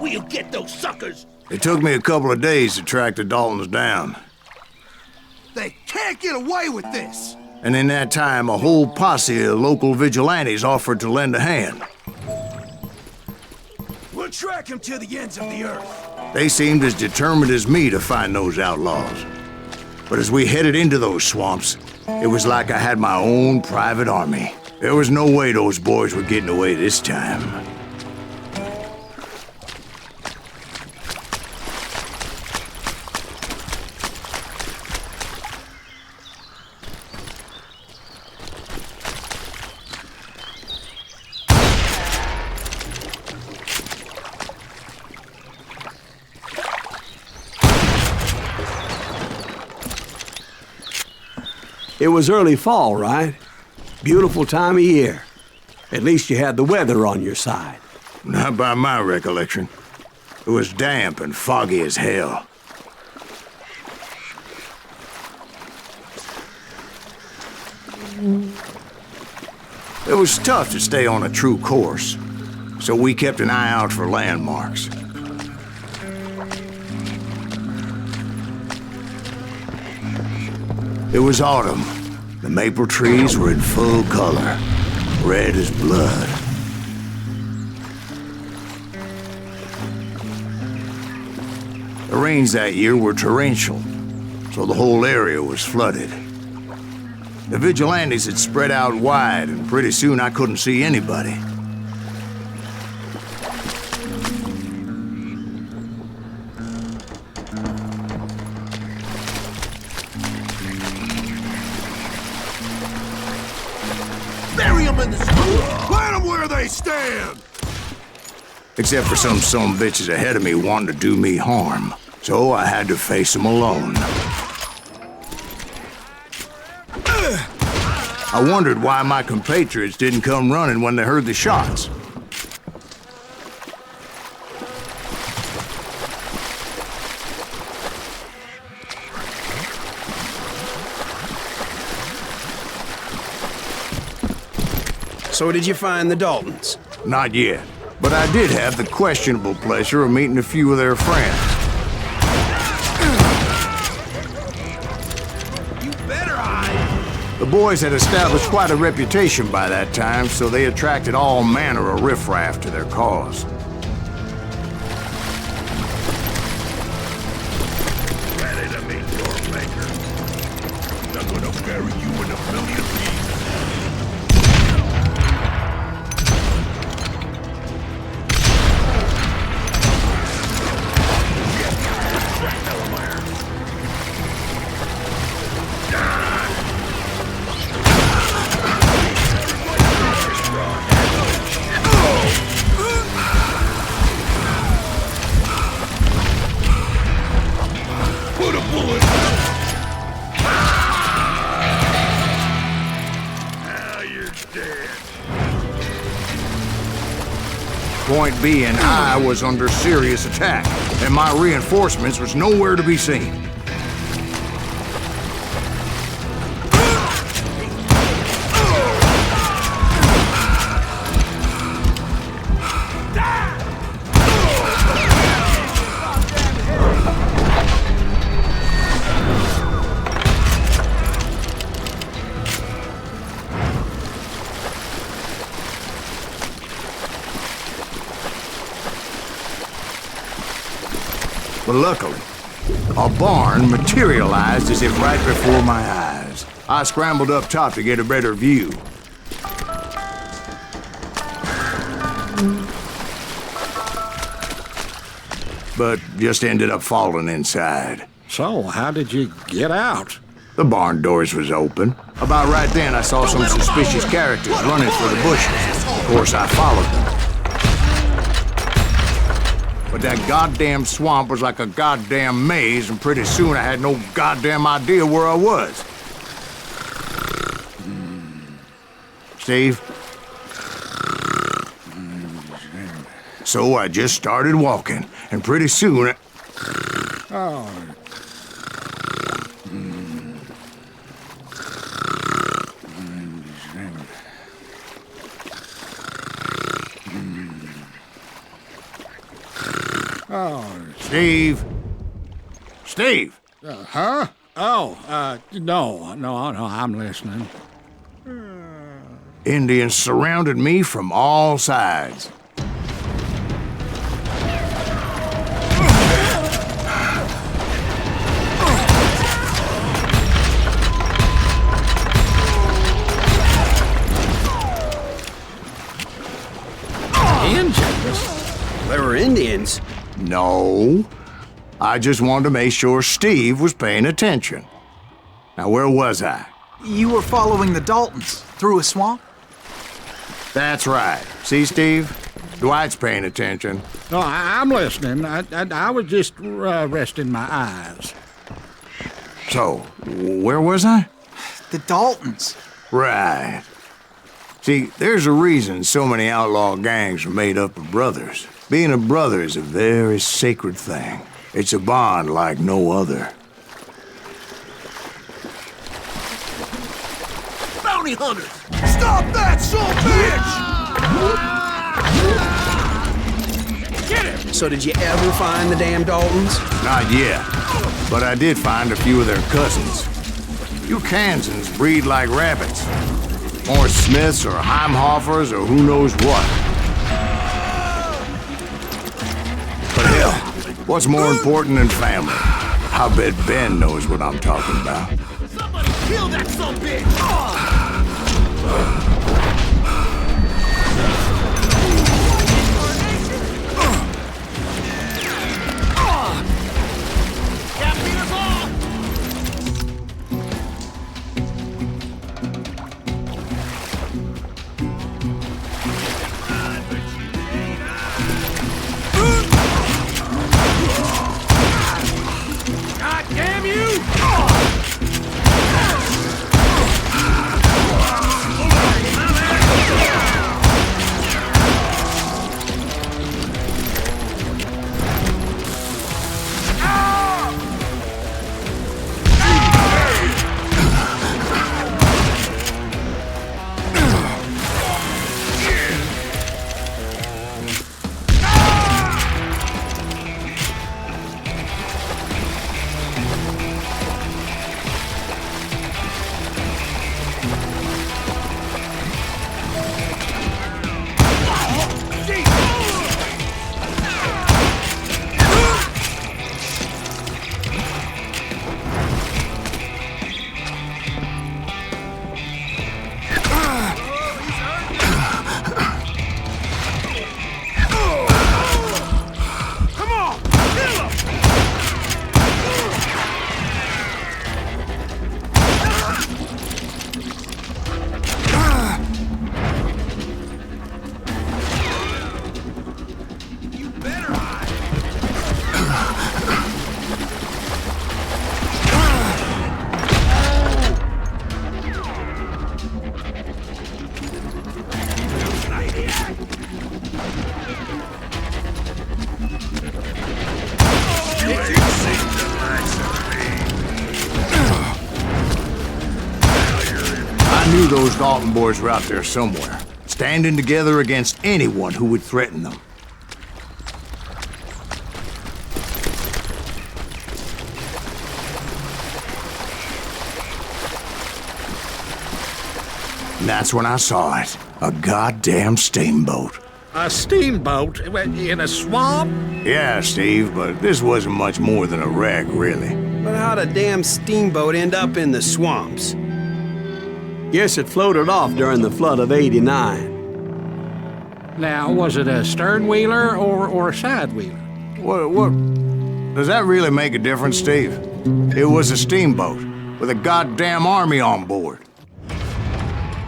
We'll get those suckers! It took me a couple of days to track the Daltons down. They can't get away with this! And in that time, a whole posse of local vigilantes offered to lend a hand. We'll track him to the ends of the earth. They seemed as determined as me to find those outlaws. But as we headed into those swamps, it was like I had my own private army. There was no way those boys were getting away this time. It was early fall, right? Beautiful time of year. At least you had the weather on your side. Not by my recollection. It was damp and foggy as hell. It was tough to stay on a true course, so we kept an eye out for landmarks. It was autumn. The maple trees were in full color, red as blood. The rains that year were torrential, so the whole area was flooded. The vigilantes had spread out wide, and pretty soon I couldn't see anybody. Bury them in the snow! Plant them where they stand! Except for some bitches ahead of me wanting to do me harm. So I had to face them alone. I wondered why my compatriots didn't come running when they heard the shots. So did you find the Daltons? Not yet, but I did have the questionable pleasure of meeting a few of their friends. You better hide! The boys had established quite a reputation by that time, so they attracted all manner of riffraff to their cause. Ready to meet your maker. I'm gonna bury you in a million pieces. Point being, I was under serious attack, and my reinforcements was nowhere to be seen. But luckily, a barn materialized as if right before my eyes. I scrambled up top to get a better view. But just ended up falling inside. So, how did you get out? The barn doors was open. About right then, I saw some suspicious characters running for the bushes. Of course, I followed them. But that goddamn swamp was like a goddamn maze, and pretty soon I had no goddamn idea where I was. Steve? So I just started walking, and pretty soon Steve? Steve! Huh? Oh, no, I'm listening. Indians surrounded me from all sides. Indians? There were Indians. No. I just wanted to make sure Steve was paying attention. Now, where was I? You were following the Daltons through a swamp? That's right. See, Steve? Dwight's paying attention. No, I'm listening. I was just resting my eyes. So, where was I? The Daltons. Right. See, there's a reason so many outlaw gangs are made up of brothers. Being a brother is a very sacred thing. It's a bond like no other. Bounty hunters! Stop that, son bitch! Get him! So did you ever find the damn Daltons? Not yet, but I did find a few of their cousins. You Kansans breed like rabbits. More Smiths or Heimhoffers or who knows what. But hell, what's more important than family? I bet Ben knows what I'm talking about. Somebody kill that son bitch! I knew those Dalton boys were out there somewhere, standing together against anyone who would threaten them. And that's when I saw it. A goddamn steamboat. A steamboat in a swamp? Yeah, Steve, but this wasn't much more than a wreck, really. But how'd a damn steamboat end up in the swamps? Guess it floated off during the flood of '89. Now, was it a stern-wheeler or a side-wheeler? What? Does that really make a difference, Steve? It was a steamboat with a goddamn army on board.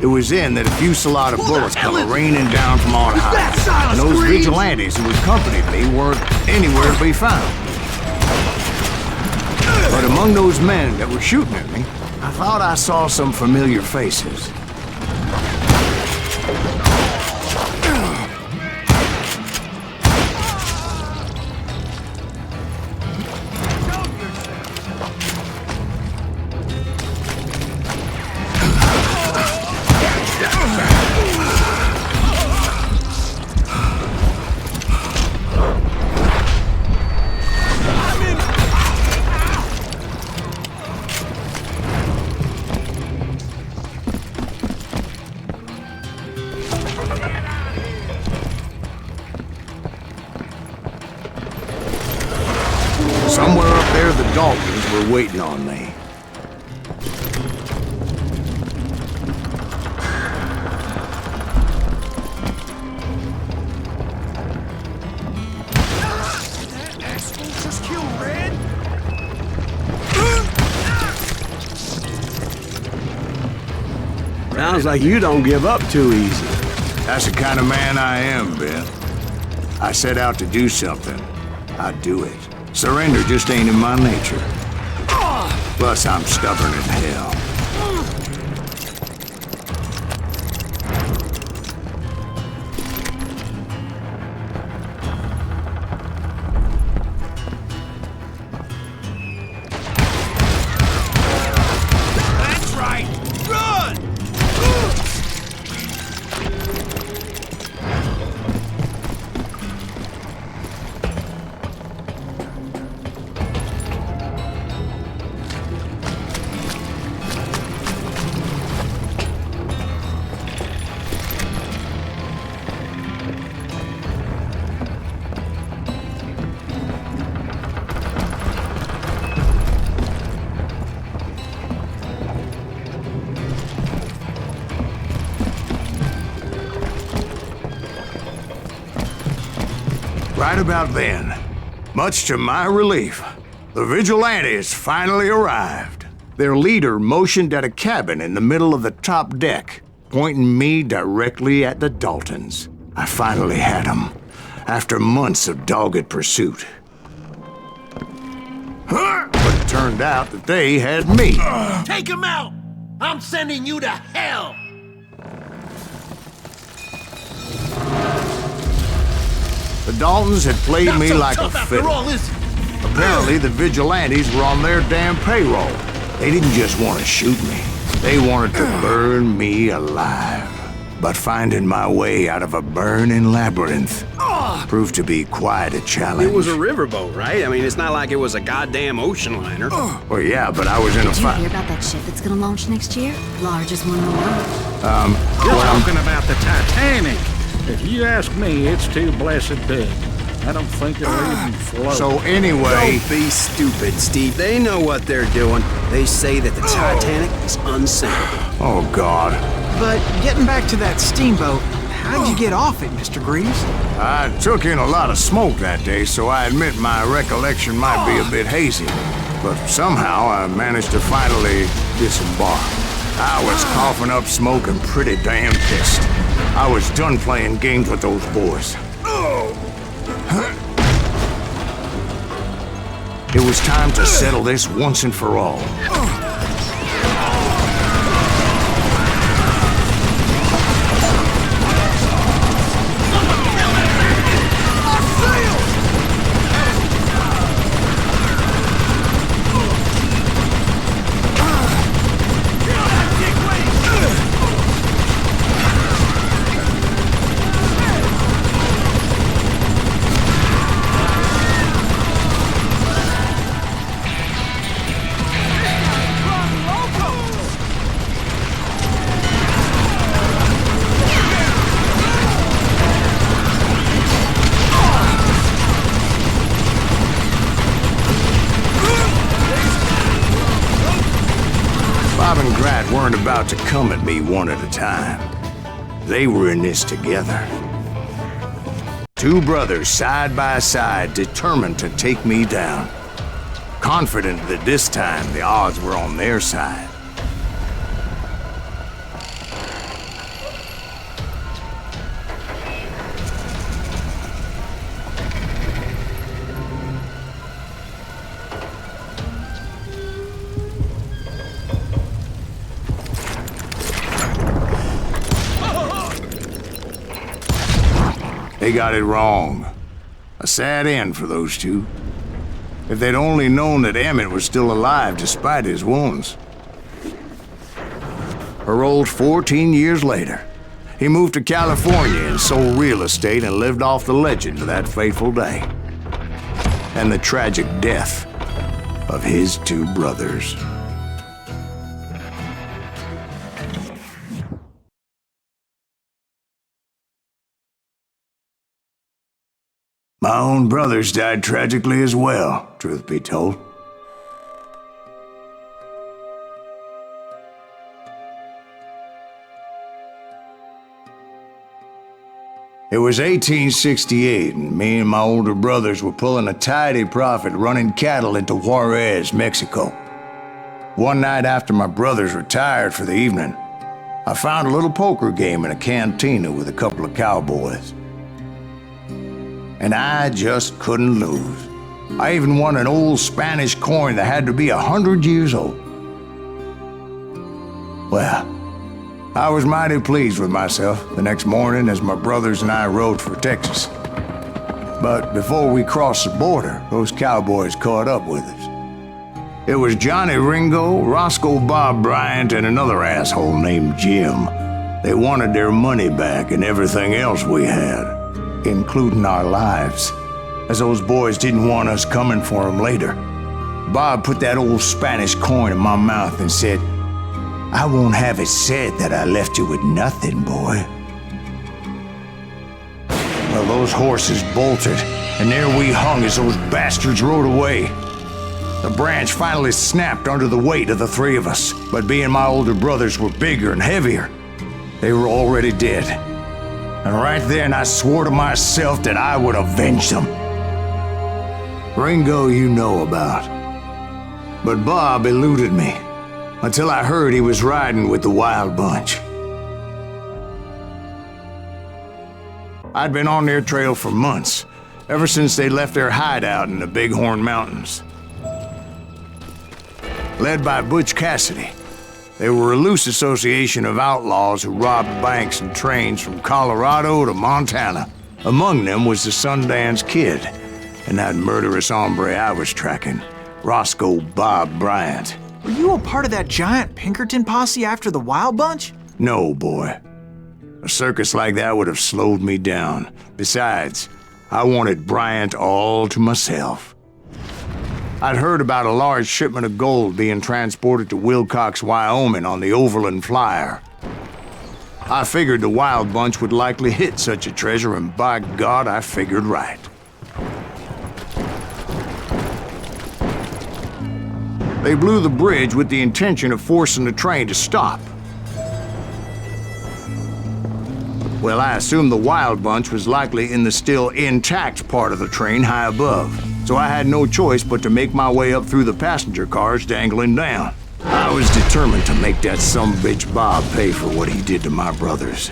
It was then that a fusillade of bullets come raining down from on high. And those vigilantes who accompanied me weren't anywhere to be found. But among those men that were shooting at me, I thought I saw some familiar faces. Somewhere up there, the Daltons were waiting on me. That asshole just killed Red. Sounds like you don't give up too easy. That's the kind of man I am, Ben. I set out to do something. I do it. Surrender just ain't in my nature. Plus, I'm stubborn as hell. That's right. Run! Right about then, much to my relief, the vigilantes finally arrived. Their leader motioned at a cabin in the middle of the top deck, pointing me directly at the Daltons. I finally had them, after months of dogged pursuit. But it turned out that they had me. Take him out! I'm sending you to hell! The Daltons had played Not me so like a tough after fiddle. all, is it? Apparently, the vigilantes were on their damn payroll. They didn't just want to shoot me. They wanted to burn me alive. But finding my way out of a burning labyrinth proved to be quite a challenge. It was a riverboat, right? I mean, it's not like it was a goddamn ocean liner. Well, yeah, but I was in a Did you fight. hear about that ship that's gonna launch next year? Largest one in the world. You're talking about the Titanic. If you ask me, it's too blessed big. I don't think it'll even float. So anyway, Don't be stupid, Steve. They know what they're doing. They say that the Titanic is unsinkable. oh God, But getting back to that steamboat, how'd you get off it, Mr. Greaves? I took in a lot of smoke that day, so I admit my recollection might be a bit hazy. But somehow I managed to finally disembark. I was coughing up smoke and pretty damn pissed. I was done playing games with those boys. It was time to settle this once and for all. Bob and Grat weren't about to come at me one at a time. They were in this together. Two brothers side by side, determined to take me down. Confident that this time the odds were on their side. They got it wrong. A sad end for those two. If they'd only known that Emmett was still alive despite his wounds. Paroled 14 years later, he moved to California and sold real estate and lived off the legend of that fateful day. And the tragic death of his two brothers. My own brothers died tragically as well, truth be told. It was 1868, and me and my older brothers were pulling a tidy profit running cattle into Juarez, Mexico. One night after my brothers retired for the evening, I found a little poker game in a cantina with a couple of cowboys. And I just couldn't lose. I even won an old Spanish coin that had to be 100 years old. Well, I was mighty pleased with myself the next morning as my brothers and I rode for Texas. But before we crossed the border, those cowboys caught up with us. It was Johnny Ringo, Roscoe Bob Bryant, and another asshole named Jim. They wanted their money back and everything else we had, including our lives, as those boys didn't want us coming for them later. Bob put that old Spanish coin in my mouth and said, "I won't have it said that I left you with nothing, boy." Well, those horses bolted, and there we hung as those bastards rode away. The branch finally snapped under the weight of the three of us, but being my older brothers were bigger and heavier, they were already dead. And right then I swore to myself that I would avenge them. Ringo you know about, but Bob eluded me, until I heard he was riding with the Wild Bunch. I'd been on their trail for months, ever since they left their hideout in the Bighorn Mountains. Led by Butch Cassidy, they were a loose association of outlaws who robbed banks and trains from Colorado to Montana. Among them was the Sundance Kid, and that murderous hombre I was tracking, Roscoe Bob Bryant. Were you a part of that giant Pinkerton posse after the Wild Bunch? No, boy. A circus like that would have slowed me down. Besides, I wanted Bryant all to myself. I'd heard about a large shipment of gold being transported to Wilcox, Wyoming on the Overland Flyer. I figured the Wild Bunch would likely hit such a treasure, and by God, I figured right. They blew the bridge with the intention of forcing the train to stop. Well, I assumed the Wild Bunch was likely in the still intact part of the train high above, so I had no choice but to make my way up through the passenger cars dangling down. I was determined to make that sumbitch Bob pay for what he did to my brothers.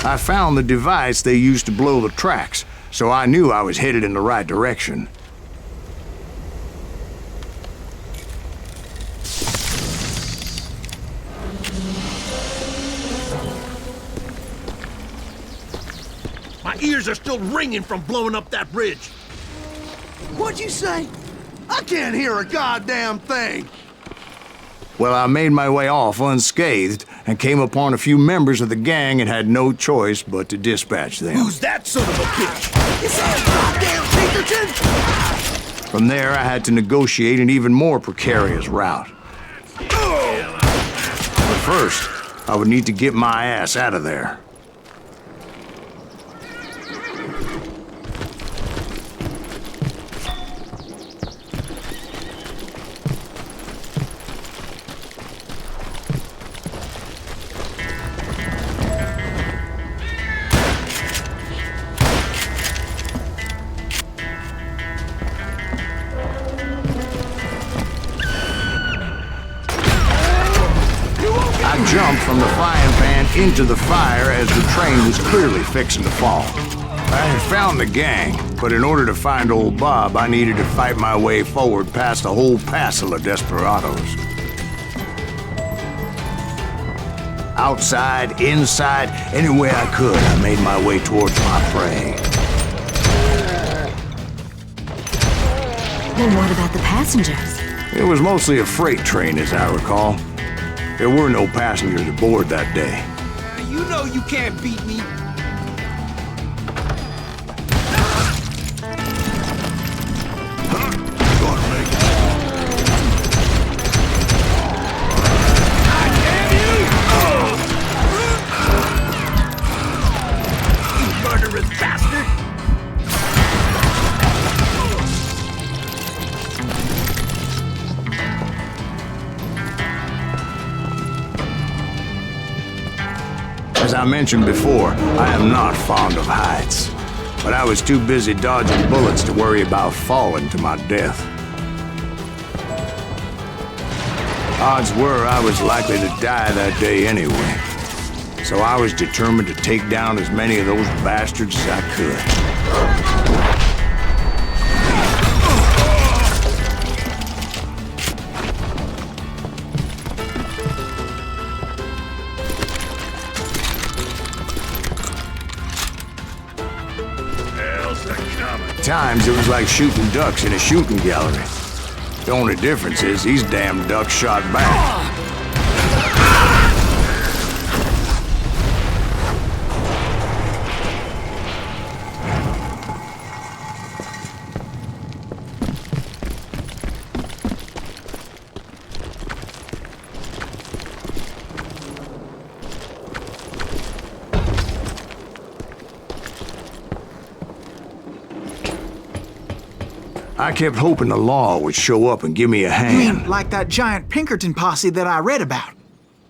I found the device they used to blow the tracks, so I knew I was headed in the right direction. My ears are still ringing from blowing up that bridge. What'd you say? I can't hear a goddamn thing. Well, I made my way off unscathed and came upon a few members of the gang and had no choice but to dispatch them. Who's that son of a bitch? Is that goddamn Pinkerton? From there, I had to negotiate an even more precarious route. But first, I would need to get my ass out of there. I jumped from the frying pan into the fire as the train was clearly fixing to fall. I had found the gang, but in order to find old Bob, I needed to fight my way forward past a whole passel of desperados. Outside, inside, any way I could, I made my way towards my prey. Well, what about the passengers? It was mostly a freight train, as I recall. There were no passengers aboard that day. You know you can't beat me. Murderous bastard! As I mentioned before, I am not fond of heights. But I was too busy dodging bullets to worry about falling to my death. Odds were I was likely to die that day anyway. So I was determined to take down as many of those bastards as I could. At times, it was like shooting ducks in a shooting gallery. The only difference is these damn ducks shot back. I kept hoping the law would show up and give me a You hand. mean like that giant Pinkerton posse that I read about?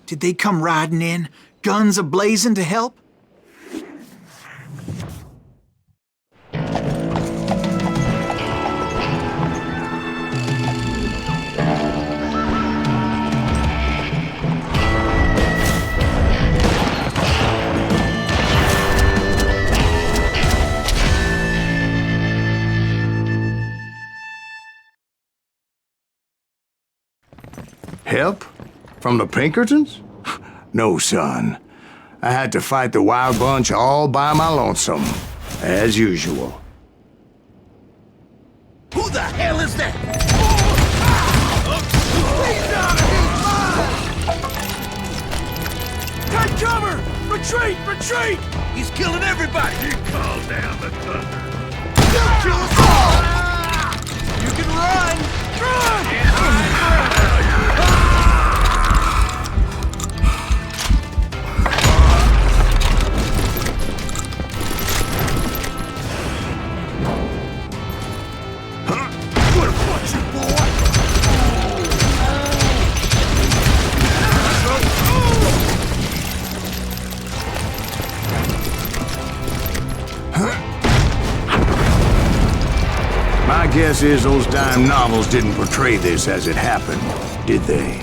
Did they come riding in, guns a-blazing to help? Help? From the Pinkertons? No, son. I had to fight the wild bunch all by my lonesome, as usual. Who the hell is that? Take cover! Retreat! Retreat! He's killing everybody! He called down the thunder. He'll kill us all! You can run! Run! What a bunch of boy! My guess is those dime novels didn't portray this as it happened, did they?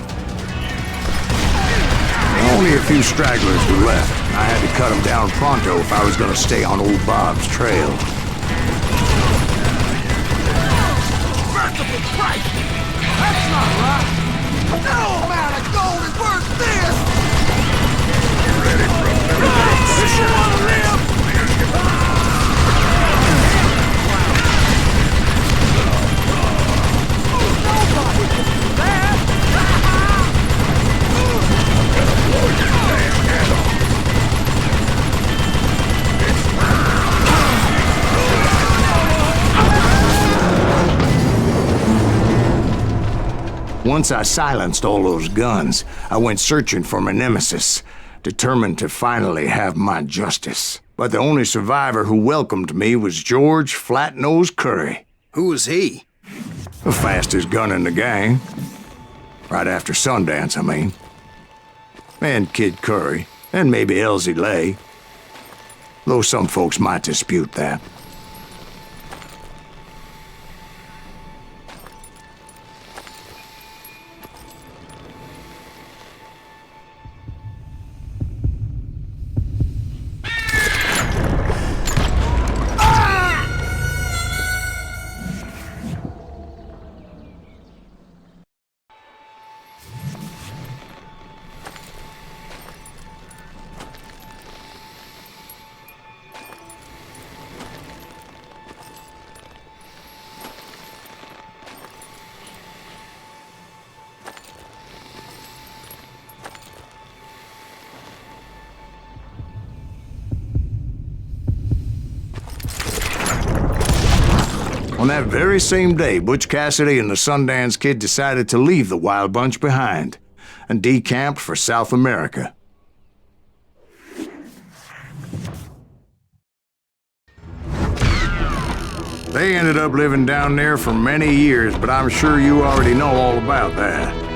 Only a few stragglers were left. I had to cut them down pronto if I was gonna stay on old Bob's trail. Merciful Christ! That's not right! No amount of gold is worth this! Ready for a miracle? This you wanna live? Nobody can do that! Blow your damn head off. Once I silenced all those guns, I went searching for my nemesis, determined to finally have my justice. But the only survivor who welcomed me was George Flat-Nosed Curry. Who was he? The fastest gun in the gang. Right after Sundance, I mean. And Kid Curry, and maybe Elsie Lay. Though some folks might dispute that. On that very same day, Butch Cassidy and the Sundance Kid decided to leave the Wild Bunch behind and decamped for South America. They ended up living down there for many years, but I'm sure you already know all about that.